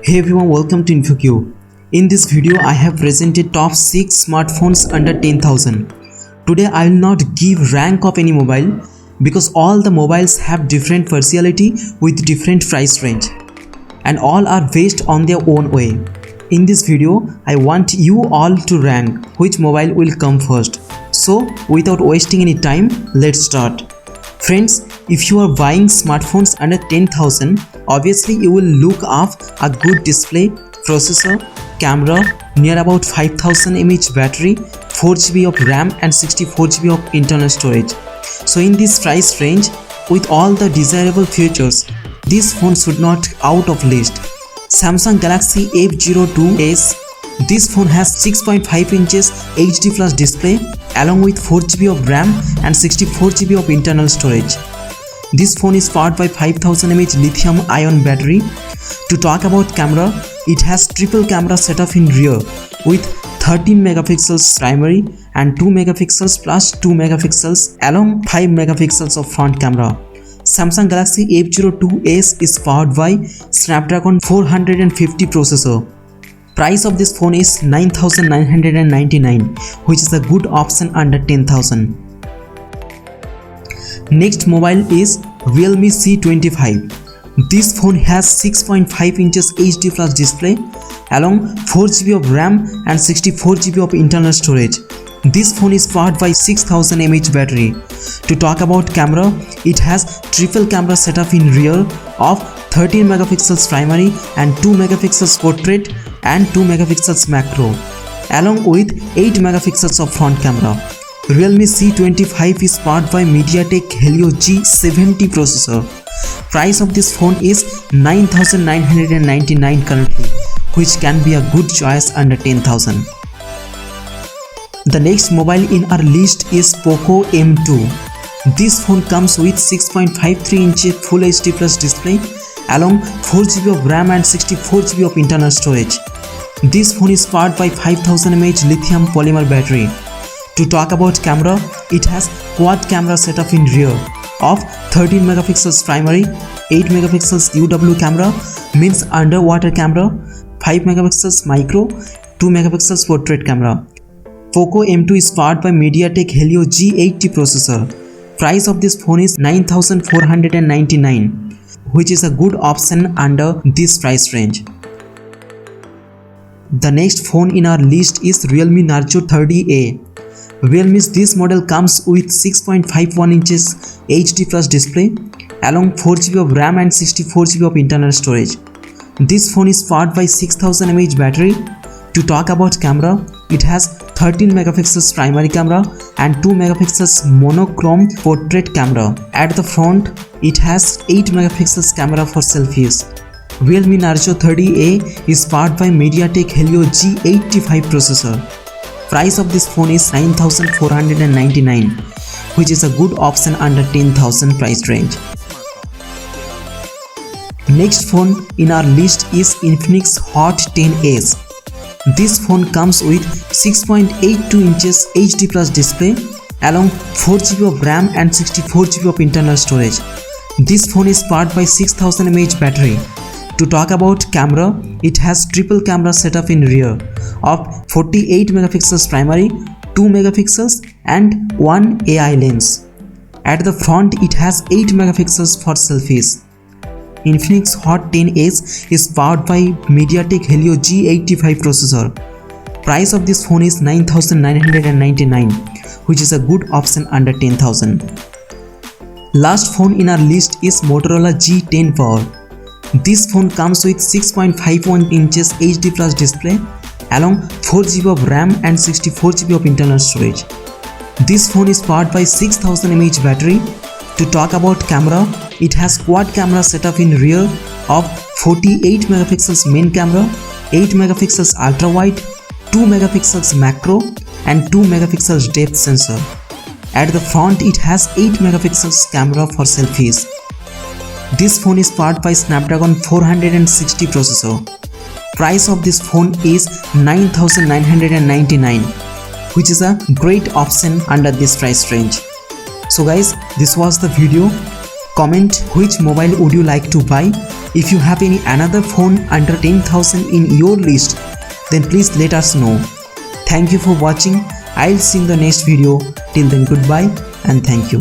Hey everyone, welcome to InfoQ. In this video, I have presented top 6 smartphones under 10,000. Today, I will not give rank of any mobile because all the mobiles have different versatility with different price range and all are based on their own way. In this video, I want you all to rank which mobile will come first. So, without wasting any time, let's start. Friends, if you are buying smartphones under 10,000, obviously you will look up a good display, processor, camera, near about 5000 mAh battery, 4GB of RAM and 64GB of internal storage. So in this price range, with all the desirable features, this phone should not out of list. Samsung Galaxy F02s. This phone has 6.5 inches HD Plus display along with 4GB of RAM and 64GB of internal storage. This phone is powered by 5000 mAh lithium-ion battery. To talk about camera, it has triple camera setup in rear with 13 megapixels primary and 2 megapixels plus 2 megapixels along 5 megapixels of front camera. Samsung Galaxy F02s is powered by Snapdragon 450 processor. Price of this phone is 9,999, which is a good option under 10,000. Next mobile is Realme C25. This phone has 6.5 inches HD Plus display along 4GB of RAM and 64GB of internal storage. This phone is powered by 6000 mAh battery. To talk about camera, it has triple camera setup in rear of 13 megapixels primary and 2 megapixels portrait and 2 megapixels macro along with 8 megapixels of front camera. Realme C25 is powered by MediaTek Helio G70 processor. Price of this phone is 9,999 currently, which can be a good choice under 10,000. The next mobile in our list is Poco M2. This phone comes with 6.53 inch Full HD Plus display along 4GB of RAM and 64GB of internal storage. This phone is powered by 5000 mAh lithium polymer battery. To talk about camera, it has quad camera setup in rear of 13 megapixels primary, 8 megapixels UW camera means underwater camera, 5 megapixels micro, 2 megapixels portrait camera. Poco M2 is powered by MediaTek Helio G80 processor. Price of this phone is 9,499, which is a good option under this price range. The next phone in our list is Realme Narzo 30A. Realme's this model comes with 6.51 inches HD Plus display along 4GB of RAM and 64GB of internal storage. This phone is powered by 6000 mAh battery. To talk about camera, it has 13 megapixels primary camera and 2 megapixels monochrome portrait camera. At the front, it has 8 megapixels camera for selfies. Realme Narzo 30A is powered by MediaTek Helio G85 processor. Price of this phone is 9,499, which is a good option under 10,000 price range. Next phone in our list is Infinix Hot 10s. This phone comes with 6.82 inches HD Plus display along 4GB of RAM and 64GB of internal storage. This phone is powered by 6000 mAh battery. To talk about camera, it has triple camera setup in rear of 48 megapixels primary, 2 megapixels and 1 AI lens. At the front, it has 8 megapixels for selfies. Infinix Hot 10s is powered by MediaTek Helio G85 processor. Price of this phone is 9,999, which is a good option under 10,000. Last phone in our list is Motorola G10 Power. This phone comes with 6.51 inches HD Plus display along 4GB of RAM and 64GB of internal storage. This phone is powered by 6000 mAh battery. To talk about camera, it has quad camera setup in rear of 48 megapixels main camera, 8 megapixels ultra wide, 2 megapixels macro and 2 megapixels depth sensor. At the front, it has 8 megapixels camera for selfies. This phone is powered by Snapdragon 460 processor. Price of this phone is 9,999, which is a great option under this price range. So guys, this was the video. Comment which mobile would you like to buy. If you have any another phone under 10,000 in your list, then please let us know. Thank you for watching. I'll see you in the next video. Till then, goodbye and thank you.